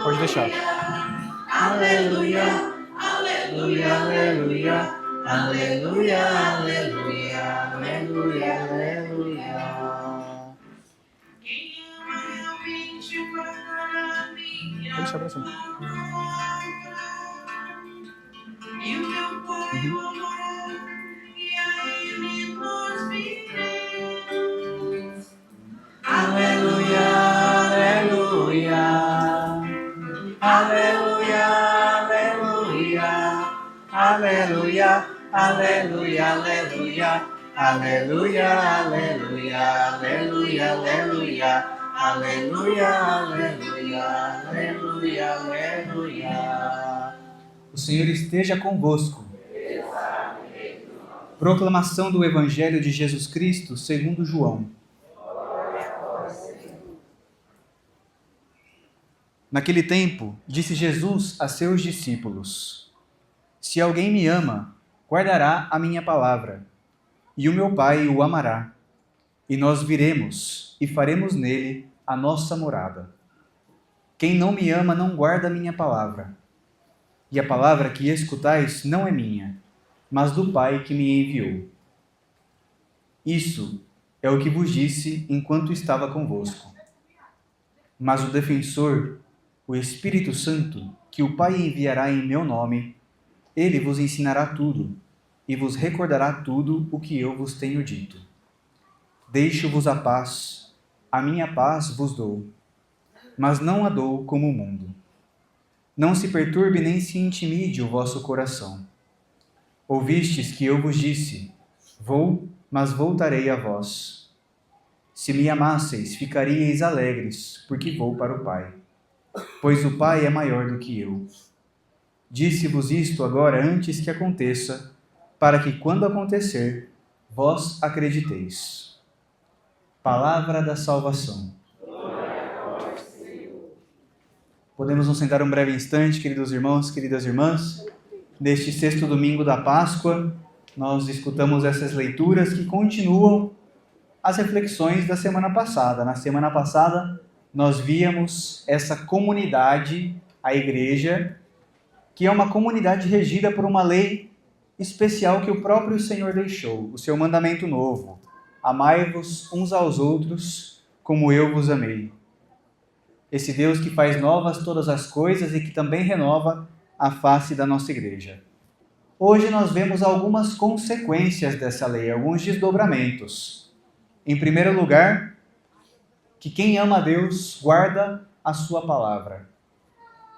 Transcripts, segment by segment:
Pode deixar. Aleluia, aleluia, aleluia, aleluia, aleluia, aleluia, aleluia. Quem ama realmente guardará minha Pode deixar pra cima. e o meu Pai o amará, e a Ele nós viremos. Aleluia, aleluia, aleluia, aleluia, aleluia, aleluia, aleluia, aleluia, aleluia, aleluia, aleluia, aleluia, aleluia, aleluia, aleluia. O Senhor esteja convosco. Proclamação do Evangelho de Jesus Cristo segundo João. Naquele tempo, disse Jesus a seus discípulos: Se alguém me ama, guardará a minha palavra, e o meu Pai o amará, e nós viremos e faremos nele a nossa morada. Quem não me ama não guarda a minha palavra, e a palavra que escutais não é minha, mas do Pai que me enviou. Isso é o que vos disse enquanto estava convosco. Mas o defensor, o Espírito Santo, que o Pai enviará em meu nome, ele vos ensinará tudo e vos recordará tudo o que eu vos tenho dito. Deixo-vos a minha paz vos dou, mas não a dou como o mundo. Não se perturbe nem se intimide o vosso coração. Ouvistes que eu vos disse: Vou, mas voltarei a vós. Se me amasseis, ficaríeis alegres, porque vou para o Pai, pois o Pai é maior do que eu. Disse-vos isto agora antes que aconteça, para que, quando acontecer, vós acrediteis. Palavra da salvação. Podemos nos sentar um breve instante, queridos irmãos, queridas irmãs. Neste sexto domingo da Páscoa, nós escutamos essas leituras que continuam as reflexões da semana passada. Na semana passada, nós víamos essa comunidade, a igreja, que é uma comunidade regida por uma lei especial que o próprio Senhor deixou, o seu mandamento novo: amai-vos uns aos outros como eu vos amei. Esse Deus que faz novas todas as coisas e que também renova a face da nossa igreja. Hoje nós vemos algumas consequências dessa lei, alguns desdobramentos. Em primeiro lugar, que quem ama a Deus guarda a sua palavra.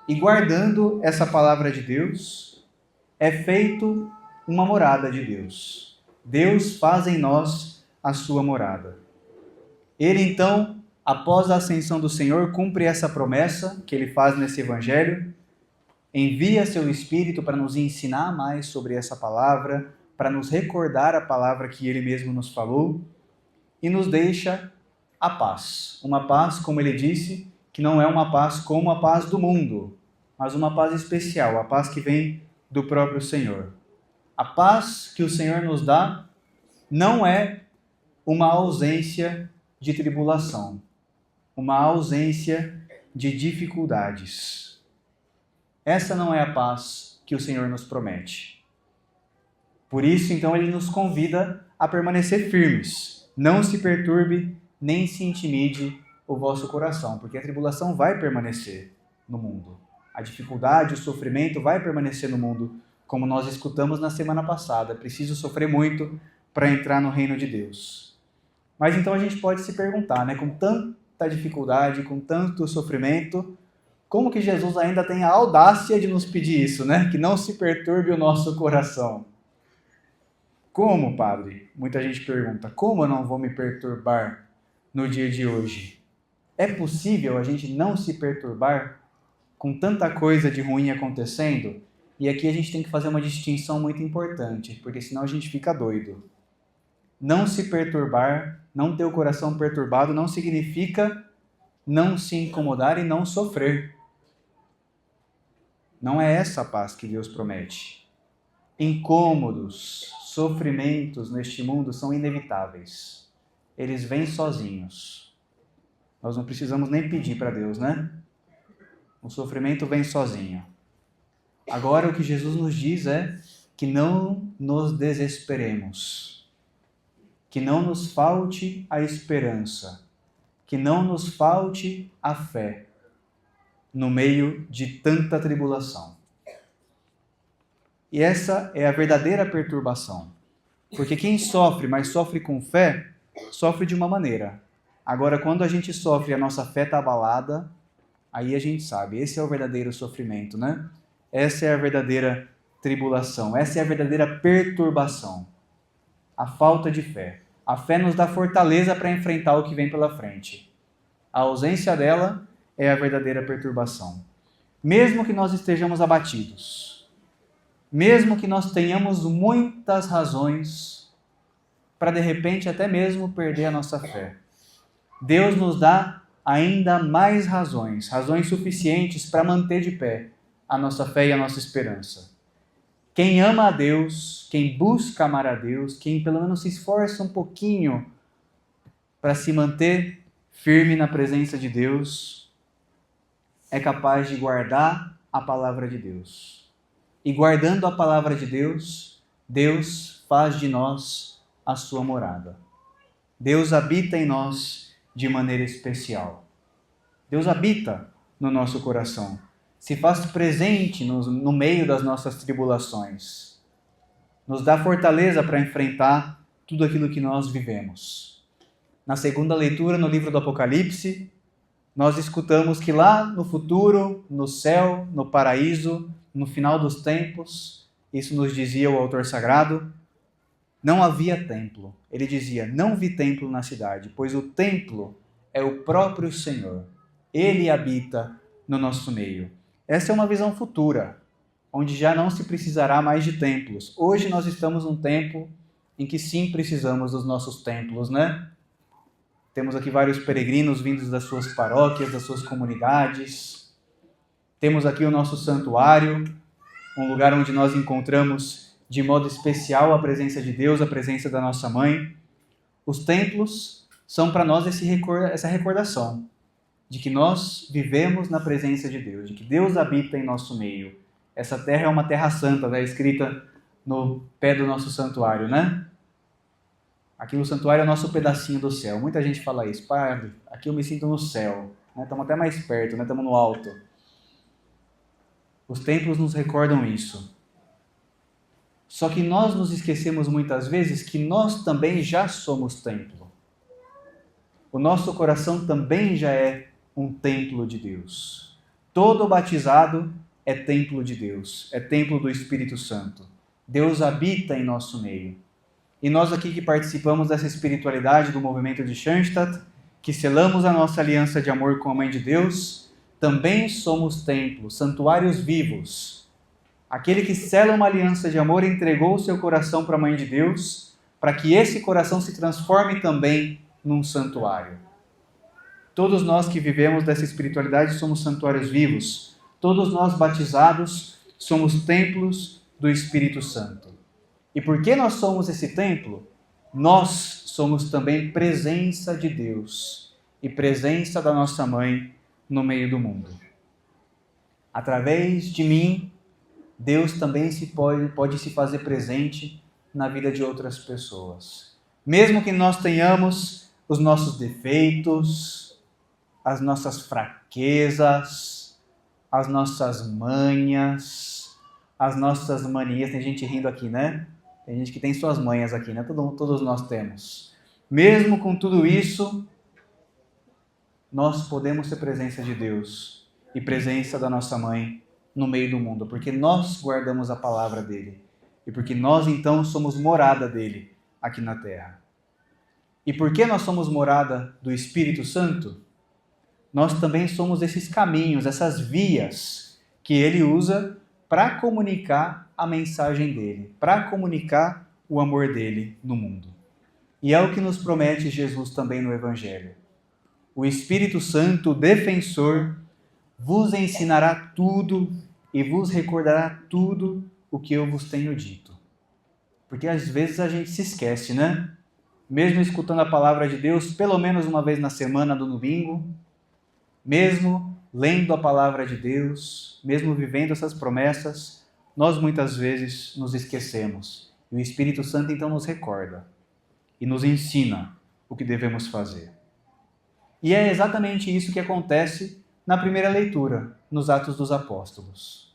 E guardando essa palavra de Deus, é feito uma morada de Deus. Deus faz em nós a sua morada. Ele, então, após a ascensão do Senhor, cumpre essa promessa que ele faz nesse evangelho, envia seu Espírito para nos ensinar mais sobre essa palavra, para nos recordar a palavra que ele mesmo nos falou, e nos deixa a paz. Uma paz, como ele disse, que não é uma paz como a paz do mundo, mas uma paz especial, a paz que vem do próprio Senhor. A paz que o Senhor nos dá não é uma ausência de tribulação, uma ausência de dificuldades. Essa não é a paz que o Senhor nos promete. Por isso, então, ele nos convida a permanecer firmes. Não se perturbe, nem se intimide o vosso coração, porque a tribulação vai permanecer no mundo. A dificuldade, o sofrimento vai permanecer no mundo, como nós escutamos na semana passada. É preciso sofrer muito para entrar no reino de Deus. Mas então a gente pode se perguntar, né, com tanta dificuldade, com tanto sofrimento, como que Jesus ainda tem a audácia de nos pedir isso, né? Que não se perturbe o nosso coração. Como, padre? Muita gente pergunta, como eu não vou me perturbar no dia de hoje? É possível a gente não se perturbar com tanta coisa de ruim acontecendo? E aqui a gente tem que fazer uma distinção muito importante, porque senão a gente fica doido. Não se perturbar, não ter o coração perturbado, não significa não se incomodar e não sofrer. Não é essa a paz que Deus promete. Incômodos, sofrimentos neste mundo são inevitáveis. Eles vêm sozinhos. Nós não precisamos nem pedir para Deus, né? O sofrimento vem sozinho. Agora o que Jesus nos diz é que não nos desesperemos, que não nos falte a esperança, que não nos falte a fé no meio de tanta tribulação. E essa é a verdadeira perturbação. Porque quem sofre, mas sofre com fé, sofre de uma maneira. Agora, quando a gente sofre e a nossa fé está abalada, aí a gente sabe, esse é o verdadeiro sofrimento, né? Essa é a verdadeira tribulação, essa é a verdadeira perturbação. A falta de fé. A fé nos dá fortaleza para enfrentar o que vem pela frente. A ausência dela é a verdadeira perturbação. Mesmo que nós estejamos abatidos, mesmo que nós tenhamos muitas razões para de repente até mesmo perder a nossa fé, Deus nos dá ainda mais razões suficientes para manter de pé a nossa fé e a nossa esperança. Quem ama a Deus, quem busca amar a Deus, quem pelo menos se esforça um pouquinho para se manter firme na presença de Deus, é capaz de guardar a palavra de Deus. E guardando a palavra de Deus, Deus faz de nós a sua morada. Deus habita em nós de maneira especial. Deus habita no nosso coração, se faz presente no meio das nossas tribulações, nos dá fortaleza para enfrentar tudo aquilo que nós vivemos. Na segunda leitura, no livro do Apocalipse, nós escutamos que lá no futuro, no céu, no paraíso, no final dos tempos, isso nos dizia o autor sagrado, não havia templo. Ele dizia, não vi templo na cidade, pois o templo é o próprio Senhor. Ele habita no nosso meio. Essa é uma visão futura, onde já não se precisará mais de templos. Hoje nós estamos num tempo em que sim precisamos dos nossos templos, né? Temos aqui vários peregrinos vindos das suas paróquias, das suas comunidades. Temos aqui o nosso santuário, um lugar onde nós encontramos de modo especial a presença de Deus, a presença da nossa mãe. Os templos são para nós essa recordação de que nós vivemos na presença de Deus, de que Deus habita em nosso meio. Essa terra é uma terra santa, né? Escrita no pé do nosso santuário, né? Aqui o santuário é o nosso pedacinho do céu. Muita gente fala isso, padre, aqui eu me sinto no céu, né? Estamos até mais perto, né? Estamos no alto. Os templos nos recordam isso. Só que nós nos esquecemos muitas vezes que nós também já somos templo. O nosso coração também já é um templo de Deus. Todo batizado é templo de Deus, é templo do Espírito Santo. Deus habita em nosso meio. E nós aqui que participamos dessa espiritualidade do movimento de Schoenstatt, que selamos a nossa aliança de amor com a Mãe de Deus, também somos templos, santuários vivos. Aquele que sela uma aliança de amor entregou o seu coração para a Mãe de Deus, para que esse coração se transforme também num santuário. Todos nós que vivemos dessa espiritualidade somos santuários vivos. Todos nós batizados somos templos do Espírito Santo. E porque nós somos esse templo, nós somos também presença de Deus e presença da nossa mãe no meio do mundo. Através de mim, Deus também pode se fazer presente na vida de outras pessoas. Mesmo que nós tenhamos os nossos defeitos, as nossas fraquezas, as nossas manhas, as nossas manias. Tem gente rindo aqui, né? Tem gente que tem suas manhas aqui, né? Todos nós temos. Mesmo com tudo isso, nós podemos ser presença de Deus e presença da nossa mãe no meio do mundo, porque nós guardamos a palavra dele e porque nós então somos morada dele aqui na terra. E porque nós somos morada do Espírito Santo, nós também somos esses caminhos, essas vias que ele usa para comunicar a mensagem dele, para comunicar o amor dele no mundo. E é o que nos promete Jesus também no Evangelho. O Espírito Santo, o defensor, vos ensinará tudo e vos recordará tudo o que eu vos tenho dito. Porque às vezes a gente se esquece, né? Mesmo escutando a palavra de Deus, pelo menos uma vez na semana, no domingo, mesmo lendo a palavra de Deus, mesmo vivendo essas promessas, nós muitas vezes nos esquecemos. E o Espírito Santo então nos recorda e nos ensina o que devemos fazer. E é exatamente isso que acontece na primeira leitura, nos Atos dos Apóstolos.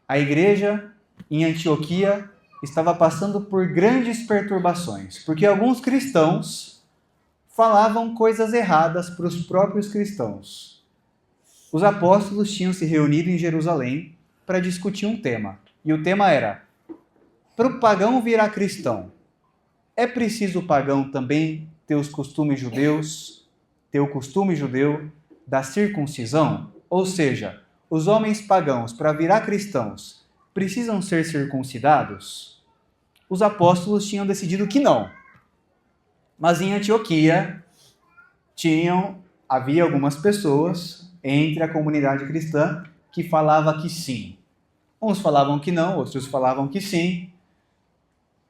A igreja em Antioquia estava passando por grandes perturbações, porque alguns cristãos falavam coisas erradas para os próprios cristãos. Os apóstolos tinham se reunido em Jerusalém para discutir um tema, e o tema era: para o pagão virar cristão, é preciso o pagão também ter os costumes judeus, ter o costume judeu da circuncisão? Ou seja, os homens pagãos, para virar cristãos, precisam ser circuncidados? Os apóstolos tinham decidido que não. Mas em Antioquia havia algumas pessoas entre a comunidade cristã que falava que sim. Uns falavam que não, outros falavam que sim.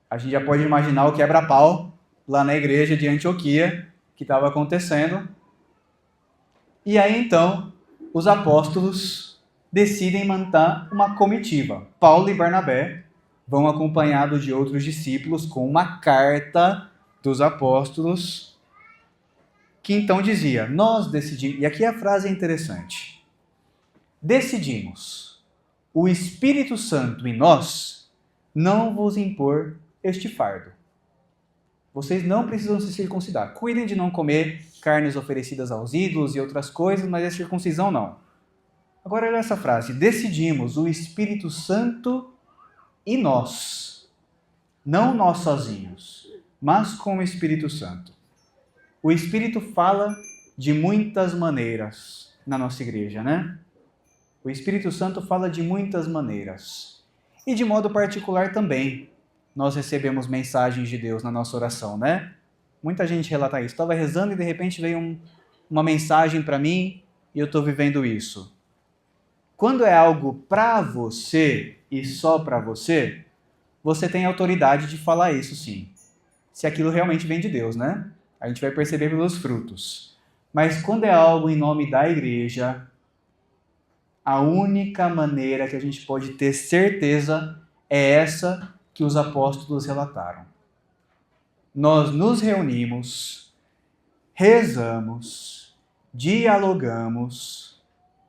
A gente já pode imaginar o quebra-pau lá na igreja de Antioquia que estava acontecendo. E aí então os apóstolos decidem montar uma comitiva. Paulo e Barnabé vão acompanhados de outros discípulos com uma carta dos apóstolos que então dizia: nós decidimos, e aqui a frase é interessante, decidimos, o Espírito Santo e nós, não vos impor este fardo. Vocês não precisam se circuncidar. Cuidem de não comer carnes oferecidas aos ídolos e outras coisas, mas a circuncisão não. Agora olha essa frase: decidimos, o Espírito Santo e nós. Não nós sozinhos, mas com o Espírito Santo. O Espírito fala de muitas maneiras na nossa igreja, né? O Espírito Santo fala de muitas maneiras. E de modo particular também, nós recebemos mensagens de Deus na nossa oração, né? Muita gente relata isso. Estava rezando e de repente veio uma mensagem para mim e eu estou vivendo isso. Quando é algo para você e só para você, você tem autoridade de falar isso sim. Se aquilo realmente vem de Deus, né? A gente vai perceber pelos frutos. Mas quando é algo em nome da igreja, a única maneira que a gente pode ter certeza é essa que os apóstolos relataram. Nós nos reunimos, rezamos, dialogamos,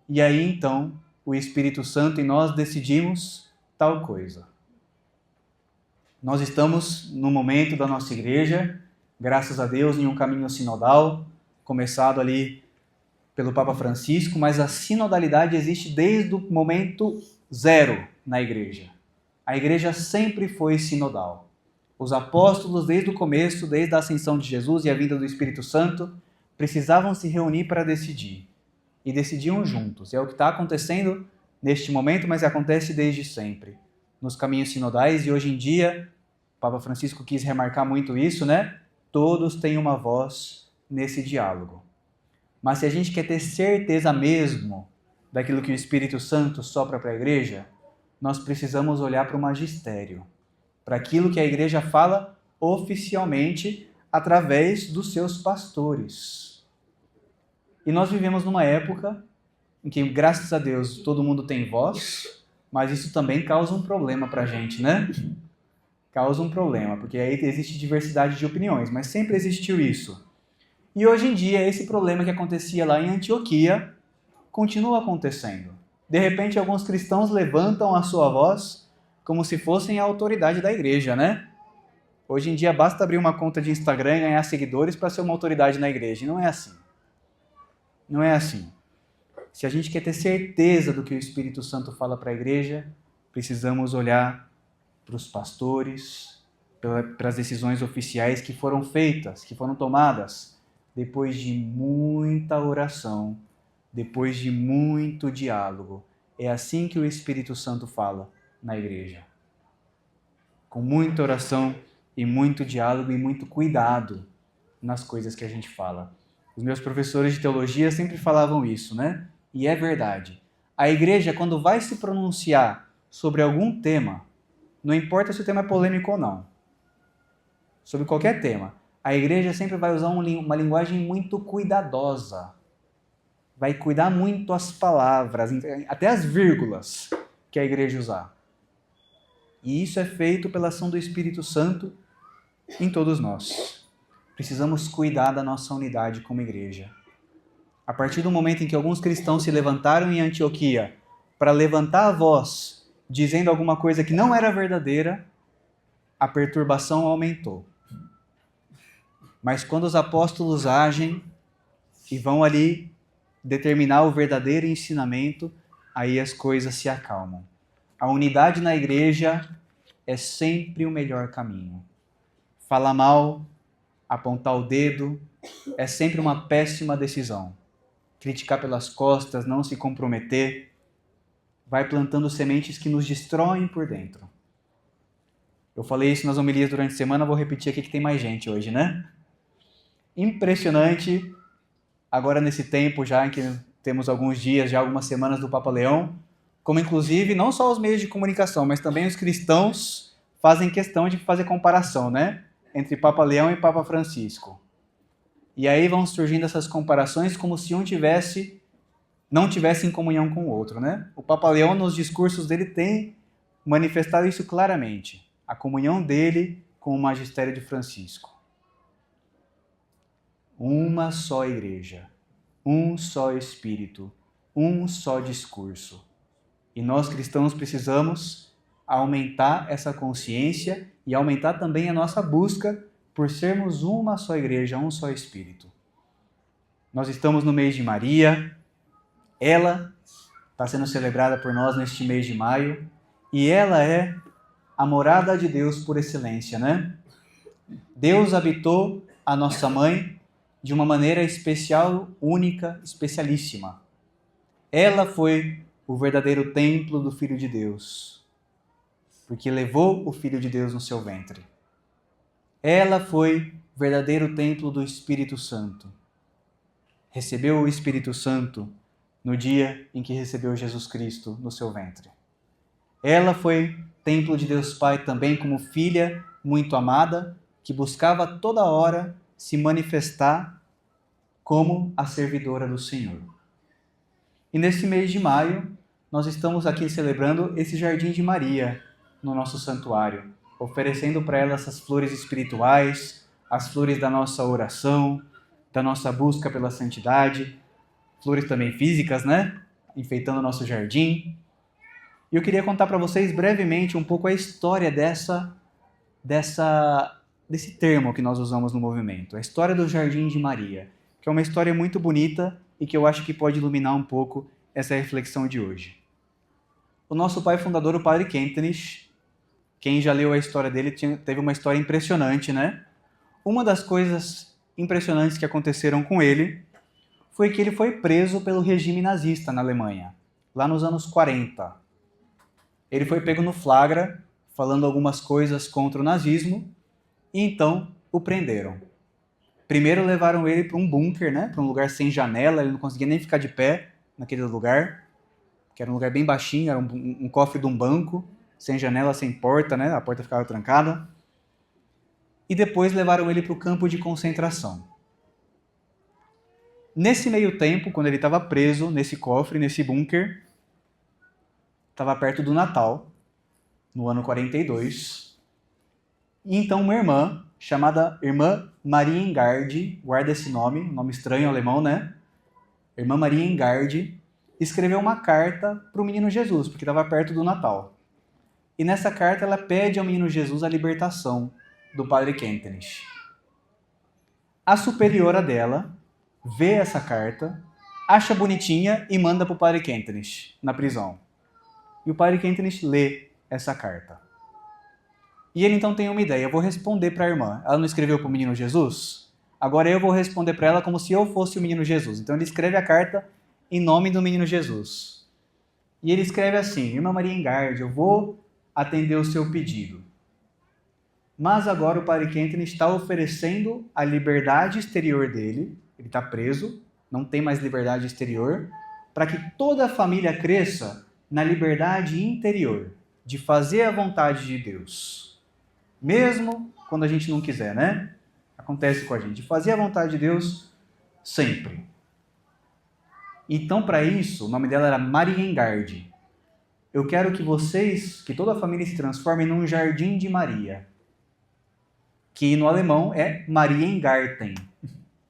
e aí então o Espírito Santo e nós decidimos tal coisa. Nós estamos no momento da nossa igreja, graças a Deus, em um caminho sinodal, começado ali pelo Papa Francisco, mas a sinodalidade existe desde o momento zero na igreja. A igreja sempre foi sinodal. Os apóstolos, desde o começo, desde a ascensão de Jesus e a vinda do Espírito Santo, precisavam se reunir para decidir. E decidiam juntos. É o que está acontecendo neste momento, mas acontece desde sempre. Nos caminhos sinodais, e hoje em dia, o Papa Francisco quis remarcar muito isso, né? Todos têm uma voz nesse diálogo. Mas se a gente quer ter certeza mesmo daquilo que o Espírito Santo sopra para a igreja, nós precisamos olhar para o magistério, para aquilo que a igreja fala oficialmente através dos seus pastores. E nós vivemos numa época em que, graças a Deus, todo mundo tem voz, mas isso também causa um problema para a gente, né? Causa um problema, porque aí existe diversidade de opiniões, mas sempre existiu isso. E hoje em dia, esse problema que acontecia lá em Antioquia continua acontecendo. De repente, alguns cristãos levantam a sua voz como se fossem a autoridade da igreja, né? Hoje em dia, basta abrir uma conta de Instagram e ganhar seguidores para ser uma autoridade na igreja. E não é assim. Não é assim. Se a gente quer ter certeza do que o Espírito Santo fala para a igreja, precisamos olhar para os pastores, para as decisões oficiais que foram feitas, que foram tomadas, depois de muita oração, depois de muito diálogo. É assim que o Espírito Santo fala na igreja. Com muita oração e muito diálogo e muito cuidado nas coisas que a gente fala. Os meus professores de teologia sempre falavam isso, né? E é verdade. A igreja, quando vai se pronunciar sobre algum tema, não importa se o tema é polêmico ou não, sobre qualquer tema, a igreja sempre vai usar uma linguagem muito cuidadosa. vai cuidar muito as palavras, até as vírgulas que a igreja usar. E isso é feito pela ação do Espírito Santo em todos nós. Precisamos cuidar da nossa unidade como igreja. A partir do momento em que alguns cristãos se levantaram em Antioquia para levantar a voz, dizendo alguma coisa que não era verdadeira, a perturbação aumentou. Mas quando os apóstolos agem e vão ali determinar o verdadeiro ensinamento, aí as coisas se acalmam. A unidade na igreja é sempre o melhor caminho. Falar mal, apontar o dedo, é sempre uma péssima decisão. Criticar pelas costas, não se comprometer, vai plantando sementes que nos destroem por dentro. Eu falei isso nas homilias durante a semana, vou repetir aqui que tem mais gente hoje, né? Impressionante, agora nesse tempo já em que temos alguns dias, já algumas semanas do Papa Leão, como inclusive não só os meios de comunicação, mas também os cristãos fazem questão de fazer comparação, né? Entre Papa Leão e Papa Francisco. E aí vão surgindo essas comparações como se um não tivesse em comunhão com o outro, né? O Papa Leão, nos discursos dele, tem manifestado isso claramente. A comunhão dele com o magistério de Francisco. Uma só igreja, um só Espírito, um só discurso. E nós cristãos precisamos aumentar essa consciência e aumentar também a nossa busca por sermos uma só igreja, um só Espírito. Nós estamos no mês de Maria, ela está sendo celebrada por nós neste mês de maio, e ela é a morada de Deus por excelência, né? Deus habitou a nossa mãe de uma maneira especial, única, especialíssima. Ela foi o verdadeiro templo do Filho de Deus, porque levou o Filho de Deus no seu ventre. Ela foi o verdadeiro templo do Espírito Santo. Recebeu o Espírito Santo no dia em que recebeu Jesus Cristo no seu ventre. Ela foi templo de Deus Pai também como filha muito amada, que buscava toda hora se manifestar como a servidora do Senhor. E nesse mês de maio, nós estamos aqui celebrando esse Jardim de Maria no nosso santuário, oferecendo para ela essas flores espirituais, as flores da nossa oração, da nossa busca pela santidade, flores também físicas, né? Enfeitando o nosso jardim. E eu queria contar para vocês brevemente um pouco a história desse termo que nós usamos no movimento, a história do Jardim de Maria, que é uma história muito bonita e que eu acho que pode iluminar um pouco essa reflexão de hoje. O nosso pai fundador, o Padre Kentenich, quem já leu a história dele, teve uma história impressionante, né? Uma das coisas impressionantes que aconteceram com ele foi que ele foi preso pelo regime nazista na Alemanha, lá nos anos 40. Ele foi pego no flagra, falando algumas coisas contra o nazismo, e então o prenderam. Primeiro levaram ele para um bunker, né? Para um lugar sem janela, ele não conseguia nem ficar de pé naquele lugar, que era um lugar bem baixinho, era um cofre de um banco, sem janela, sem porta, né? A porta ficava trancada. E depois levaram ele para o campo de concentração. Nesse meio tempo, quando ele estava preso nesse cofre, nesse bunker, estava perto do Natal, no ano 42, e então uma irmã, chamada Irmã Maria Engarde, guarda esse nome estranho alemão, né? Irmã Maria Engarde, escreveu uma carta para o menino Jesus, porque estava perto do Natal. E nessa carta ela pede ao menino Jesus a libertação do Padre Kentenich. A superiora dela vê essa carta, acha bonitinha e manda para o Padre Kentenich, na prisão. E o Padre Kentenich lê essa carta. E ele então tem uma ideia, eu vou responder para a irmã. Ela não escreveu para o menino Jesus? Agora eu vou responder para ela como se eu fosse o menino Jesus. Então ele escreve a carta em nome do menino Jesus. E ele escreve assim: Irmã Maria Engarde, eu vou atender o seu pedido. Mas agora o Padre Kentenich está oferecendo a liberdade exterior dele, ele está preso, não tem mais liberdade exterior, para que toda a família cresça na liberdade interior, de fazer a vontade de Deus. Mesmo quando a gente não quiser, né? Acontece com a gente. Fazer a vontade de Deus sempre. Então, para isso, o nome dela era Mariengard. Eu quero que vocês, que toda a família se transforme num jardim de Maria, que no alemão é Mariengarten.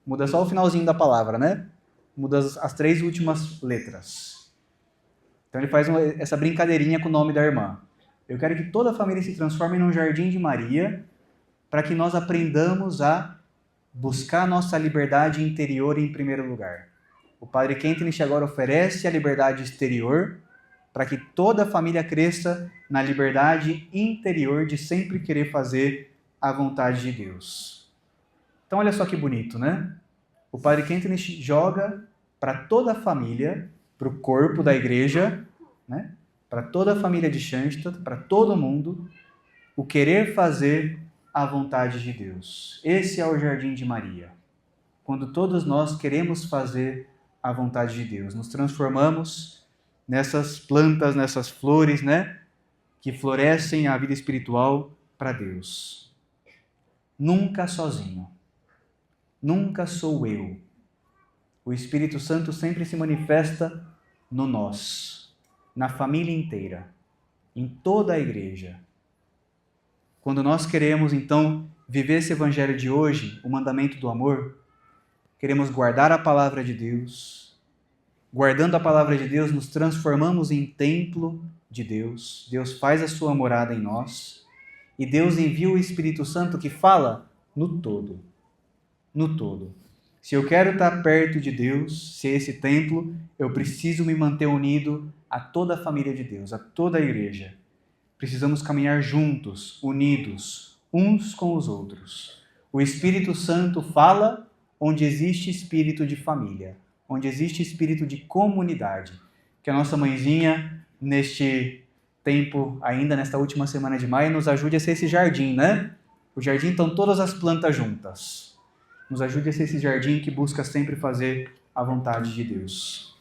Muda só o finalzinho da palavra, né? Muda as 3 últimas letras. Então ele faz essa brincadeirinha com o nome da irmã. Eu quero que toda a família se transforme num jardim de Maria, para que nós aprendamos a buscar nossa liberdade interior em primeiro lugar. O Padre Kentenich agora oferece a liberdade exterior para que toda a família cresça na liberdade interior de sempre querer fazer a vontade de Deus. Então olha só que bonito, né? O Padre Kentenich joga para toda a família, para o corpo da igreja, né? Para toda a família de Schanstatt, para todo mundo, o querer fazer a vontade de Deus. Esse é o Jardim de Maria. Quando todos nós queremos fazer a vontade de Deus, nos transformamos nessas plantas, nessas flores, né? Que florescem a vida espiritual para Deus. Nunca sozinho. Nunca sou eu. O Espírito Santo sempre se manifesta no nós, na família inteira, em toda a igreja. Quando nós queremos, então, viver esse evangelho de hoje, o mandamento do amor, queremos guardar a palavra de Deus. Guardando a palavra de Deus, nos transformamos em templo de Deus. Deus faz a sua morada em nós. E Deus envia o Espírito Santo que fala no todo. No todo. Se eu quero estar perto de Deus, se é esse templo, eu preciso me manter unido a toda a família de Deus, a toda a igreja. Precisamos caminhar juntos, unidos, uns com os outros. O Espírito Santo fala onde existe espírito de família, onde existe espírito de comunidade. Que a nossa mãezinha, neste tempo, ainda nesta última semana de maio, nos ajude a ser esse jardim, né? O jardim estão todas as plantas juntas. Nos ajude a ser esse jardim que busca sempre fazer a vontade de Deus.